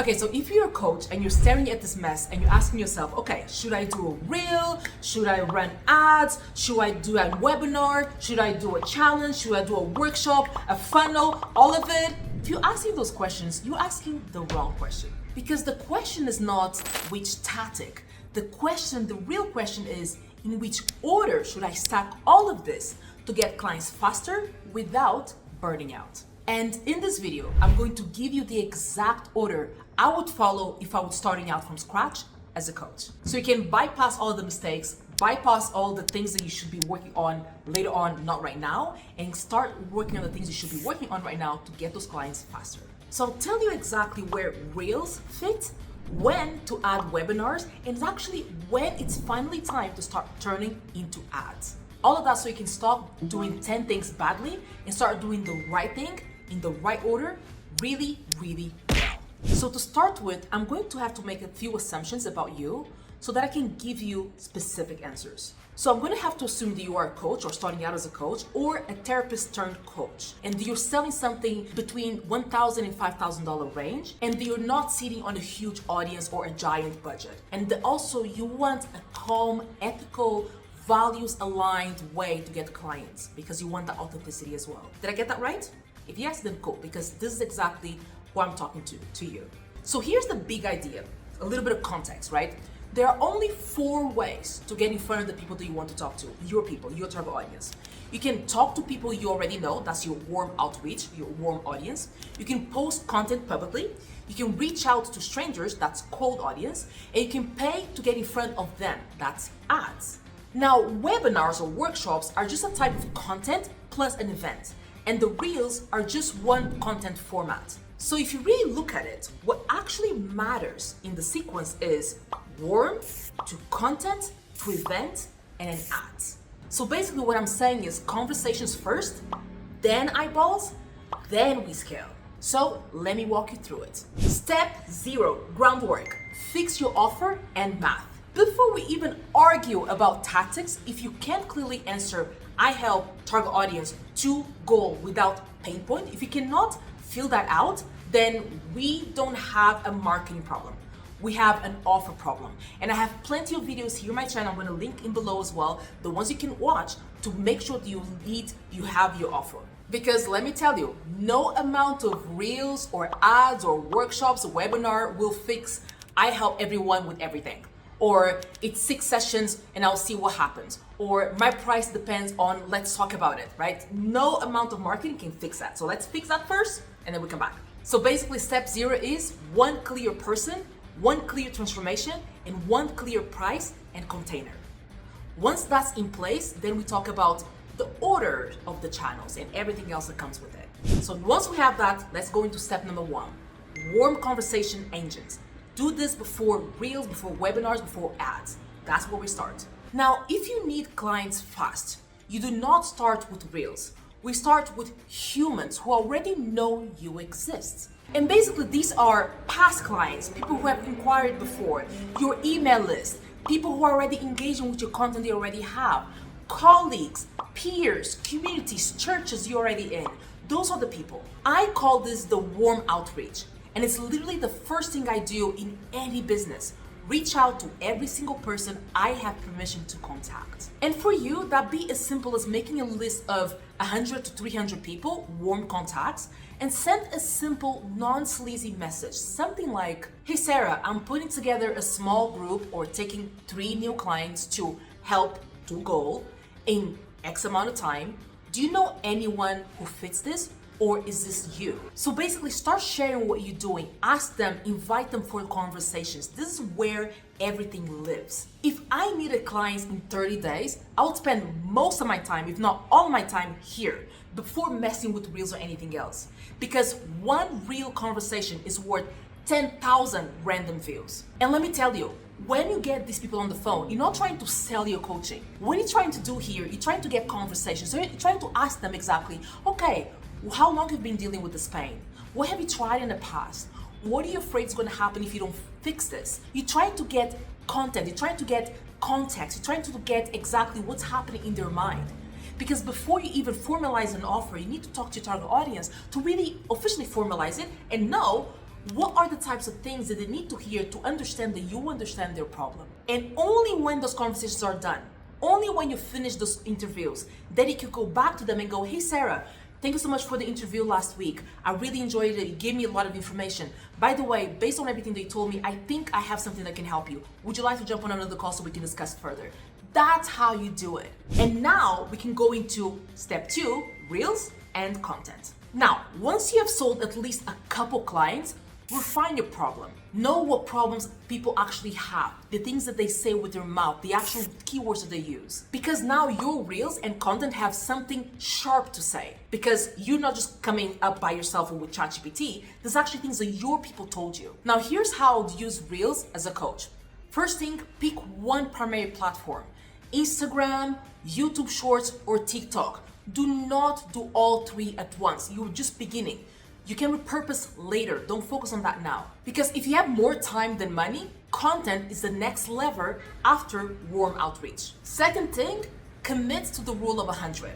Okay, so if you're a coach and you're staring at this mess and you're asking yourself, okay, should I do a reel? Should I run ads? Should I do a webinar? Should I do a challenge? Should I do a workshop, a funnel, all of it? If you're asking those questions, you're asking the wrong question. Because the question is not which tactic. The real question is, in which order should I stack all of this to get clients faster without burning out? And in this video, I'm going to give you the exact order I would follow if I was starting out from scratch as a coach. So you can bypass all the mistakes, bypass all the things that you should be working on later on, not right now, and start working on the things you should be working on right now to get those clients faster. So I'll tell you exactly where Reels fit, when to add webinars, and actually when it's finally time to start turning into ads. All of that so you can stop doing 10 things badly and start doing the right thing in the right order really, really well. So to start with, I'm going to have to make a few assumptions about you so that I can give you specific answers. So I'm going to have to assume that you are a coach or starting out as a coach or a therapist turned coach, and that you're selling something between $1,000 and $5,000 range, and that you're not sitting on a huge audience or a giant budget. And that also you want a calm, ethical, values aligned way to get clients because you want that authenticity as well. Did I get that right? If yes, then cool, because this is exactly who I'm talking to you. So here's the big idea, a little bit of context, right? There are only 4 ways to get in front of the people that you want to talk to, your people, your target audience. You can talk to people you already know, that's your warm outreach, your warm audience. You can post content publicly. You can reach out to strangers, that's cold audience. And you can pay to get in front of them, that's ads. Now, webinars or workshops are just a type of content plus an event. And the reels are just one content format. So if you really look at it, what actually matters in the sequence is warm to content to event and then ads. So basically what I'm saying is conversations first, then eyeballs, then we scale. So let me walk you through it. Step 0, groundwork. Fix your offer and math. Before we even argue about tactics, if you can't clearly answer, I help target audience to goal without pain point, if you cannot fill that out, then we don't have a marketing problem. We have an offer problem. And I have plenty of videos here on my channel. I'm going to link in below as well, the ones you can watch to make sure that you have your offer. Because let me tell you, no amount of reels or ads or workshops or webinar will fix I help everyone with everything. Or it's 6 sessions and I'll see what happens. Or my price depends on, let's talk about it, right? No amount of marketing can fix that. So let's fix that first and then we come back. So basically step 0 is 1 clear person, 1 clear transformation, and 1 clear price and container. Once that's in place, then we talk about the order of the channels and everything else that comes with it. So once we have that, let's go into step number 1, warm conversation engines. Do this before reels, before webinars, before ads. That's where we start. Now, if you need clients fast, you do not start with reels. We start with humans who already know you exist. And basically these are past clients, people who have inquired before, your email list, people who are already engaging with your content you already have, colleagues, peers, communities, churches you're already in. Those are the people. I call this the warm outreach. And it's literally the first thing I do in any business. Reach out to every single person I have permission to contact. And for you, that'd be as simple as making a list of 100 to 300 people, warm contacts, and send a simple, non-sleazy message. Something like, hey Sarah, I'm putting together a small group or taking 3 new clients to help to goal in X amount of time. Do you know anyone who fits this? Or is this you? So basically start sharing what you're doing. Ask them, invite them for conversations. This is where everything lives. If I needed clients in 30 days, I would spend most of my time, if not all my time here before messing with reels or anything else. Because 1 real conversation is worth 10,000 random views. And let me tell you, when you get these people on the phone, you're not trying to sell your coaching. What you're trying to do here, you're trying to get conversations. So you're trying to ask them exactly, okay, how long have you been dealing with this pain? What have you tried in the past? What are you afraid is going to happen if you don't fix this? You're trying to get content, you're trying to get context, you're trying to get exactly what's happening in their mind. Because before you even formalize an offer, you need to talk to your target audience to really officially formalize it and know What are the types of things that they need to hear to understand that you understand their problem? And only when those conversations are done, only when you finish those interviews, then you can go back to them and go, hey Sarah, thank you so much for the interview last week. I really enjoyed it. You gave me a lot of information. By the way, based on everything that you told me, I think I have something that can help you. Would you like to jump on another call so we can discuss further? That's how you do it. And now we can go into step 2, Reels and content. Now, once you have sold at least a couple clients, refine your problem. Know what problems people actually have, the things that they say with their mouth, the actual keywords that they use. Because now your Reels and content have something sharp to say. Because you're not just coming up by yourself or with ChatGPT, there's actually things that your people told you. Now here's how I would use Reels as a coach. First thing, pick one primary platform. Instagram, YouTube Shorts, or TikTok. Do not do all 3 at once. You're just beginning. You can repurpose later. Don't focus on that now. Because if you have more time than money, content is the next lever after warm outreach. Second thing, commit to the rule of 100.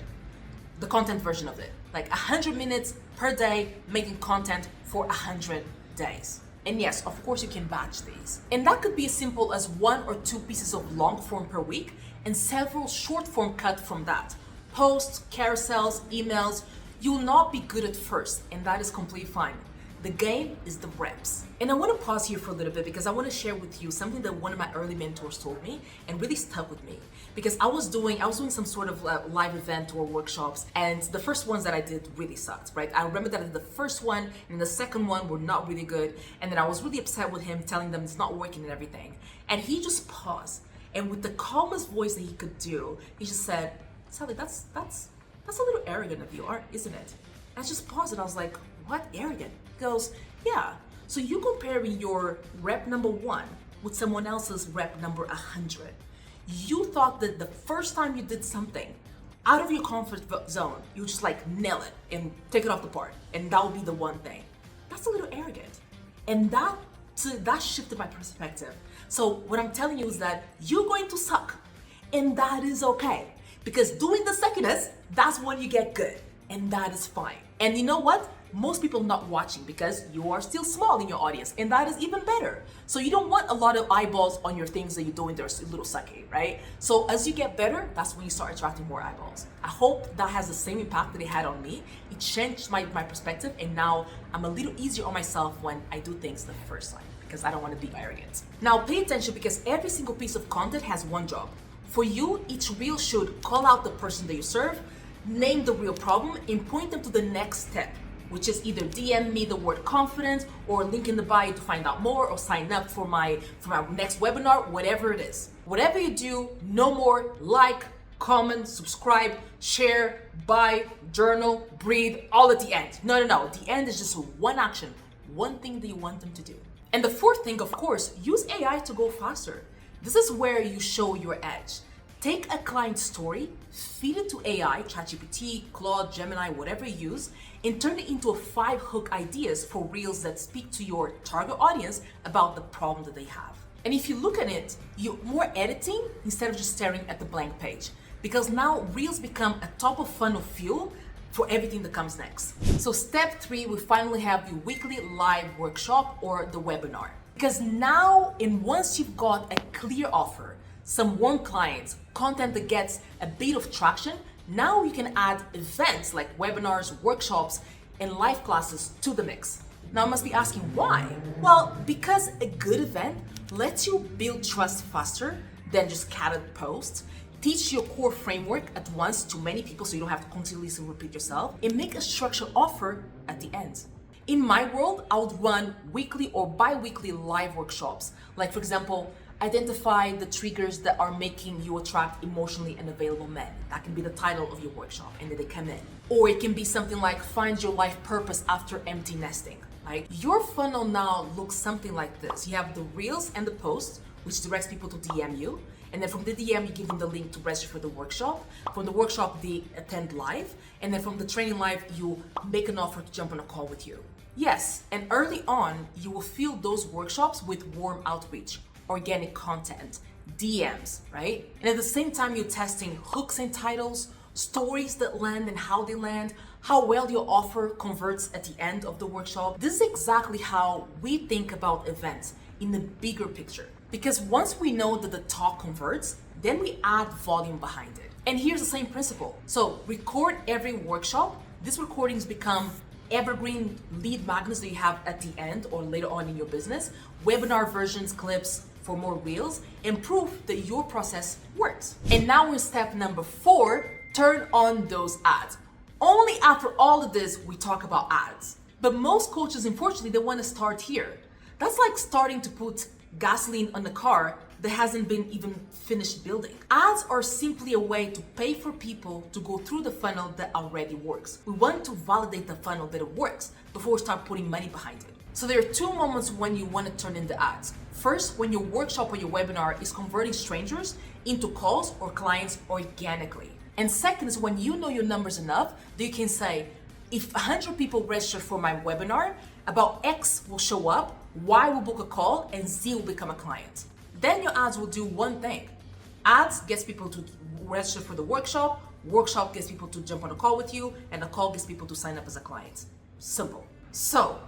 The content version of it. Like 100 minutes per day making content for 100 days. And yes, of course you can batch these. And that could be as simple as 1 or 2 pieces of long form per week and several short form cut from that. Posts, carousels, emails. You will not be good at first, and that is completely fine. The game is the reps. And I want to pause here for a little bit because I want to share with you something that one of my early mentors told me and really stuck with me. Because I was doing some sort of live event or workshops, and the first ones that I did really sucked, right? I remember that I did the first one and the second one were not really good, and then I was really upset with him, telling them it's not working and everything. And he just paused, and with the calmest voice that he could do, he just said, Sally, that's a little arrogant of you, isn't it? And I just paused and I was like, what arrogant? He goes, yeah. So you comparing your rep number 1 with someone else's rep number 100. You thought that the first time you did something out of your comfort zone, you just like nail it and take it off the part. And that would be the one thing. That's a little arrogant. And that shifted my perspective. So what I'm telling you is that you're going to suck. And that is okay. Because doing the suckiness, that's when you get good. And that is fine. And you know what? Most people not watching because you are still small in your audience. And that is even better. So you don't want a lot of eyeballs on your things that you're doing that are a little sucky, right? So as you get better, that's when you start attracting more eyeballs. I hope that has the same impact that it had on me. It changed my perspective. And now I'm a little easier on myself when I do things the first time. Because I don't want to be arrogant. Now pay attention because every single piece of content has one job. For you, each reel should call out the person that you serve, name the real problem, and point them to the next step, which is either DM me the word confidence or link in the bio to find out more or sign up for my next webinar, whatever it is. Whatever you do, no more like, comment, subscribe, share, buy, journal, breathe, all at the end. No. The end is just one action, one thing that you want them to do. And the fourth thing, of course, use AI to go faster. This is where you show your edge. Take a client story, feed it to AI, ChatGPT, Claude, Gemini, whatever you use, and turn it into 5 hook ideas for reels that speak to your target audience about the problem that they have. And if you look at it, you're more editing instead of just staring at the blank page. Because now reels become a top of funnel fuel for everything that comes next. So step 3, we finally have the weekly live workshop or the webinar. Because now, and once you've got a clear offer, some warm clients, content that gets a bit of traction, now you can add events like webinars, workshops, and live classes to the mix. Now I must be asking why? Well, because a good event lets you build trust faster than just scattered posts, teach your core framework at once to many people so you don't have to continuously repeat yourself, and make a structured offer at the end. In my world, I would run weekly or bi-weekly live workshops. Like for example, identify the triggers that are making you attract emotionally unavailable men. That can be the title of your workshop and then they come in. Or it can be something like find your life purpose after empty nesting. Right? Your funnel now looks something like this. You have the reels and the posts, which directs people to DM you. And then from the DM, you give them the link to register for the workshop. From the workshop, they attend live. And then from the training live, you make an offer to jump on a call with you. Yes, and early on, you will fill those workshops with warm outreach, organic content, DMs, right? And at the same time, you're testing hooks and titles, stories that land and how they land, how well your offer converts at the end of the workshop. This is exactly how we think about events in the bigger picture. Because once we know that the talk converts, then we add volume behind it. And here's the same principle. So record every workshop. These recordings become evergreen lead magnets that you have at the end or later on in your business, webinar versions, clips for more reels, and proof that your process works. And now in step number 4, turn on those ads. Only after all of this, we talk about ads. But most coaches, unfortunately, they want to start here. That's like starting to put gasoline on a car that hasn't been even finished building. Ads are simply a way to pay for people to go through the funnel that already works. We want to validate the funnel that it works before we start putting money behind it. So there are 2 moments when you want to turn in the ads. First, when your workshop or your webinar is converting strangers into calls or clients organically. And second is when you know your numbers enough that you can say, if 100 people register for my webinar, about X will show up, Y will book a call, and Z will become a client. Then your ads will do one thing. Ads gets people to register for the workshop, workshop gets people to jump on a call with you, and the call gets people to sign up as a client. Simple. So,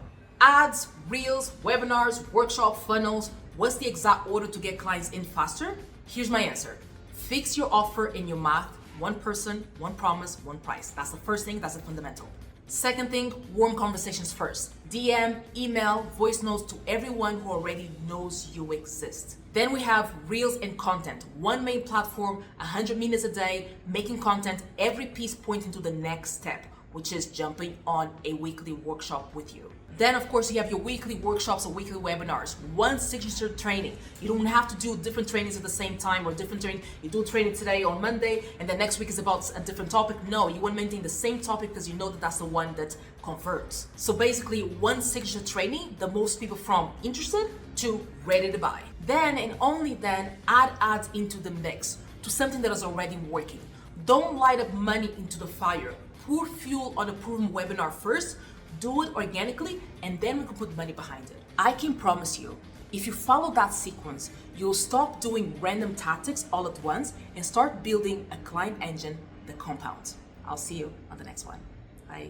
ads, reels, webinars, workshop, funnels, what's the exact order to get clients in faster? Here's my answer. Fix your offer in your math. One person, one promise, one price. That's the first thing, that's the fundamental. Second thing, warm conversations first. DM, email, voice notes to everyone who already knows you exist. Then we have reels and content. One main platform, 100 minutes a day, making content, every piece pointing to the next step, which is jumping on a weekly workshop with you. Then of course you have your weekly workshops or weekly webinars, one signature training. You don't have to do different trainings at the same time or different training. You do training today on Monday and then next week is about a different topic. No, you want to maintain the same topic because you know that that's the one that converts. So basically one signature training that most people from interested to ready to buy. Then and only then add ads into the mix to something that is already working. Don't light up money into the fire. Pour fuel on a proven webinar first. Do it organically, and then we can put money behind it. I can promise you, if you follow that sequence, you'll stop doing random tactics all at once and start building a client engine that compounds. I'll see you on the next one.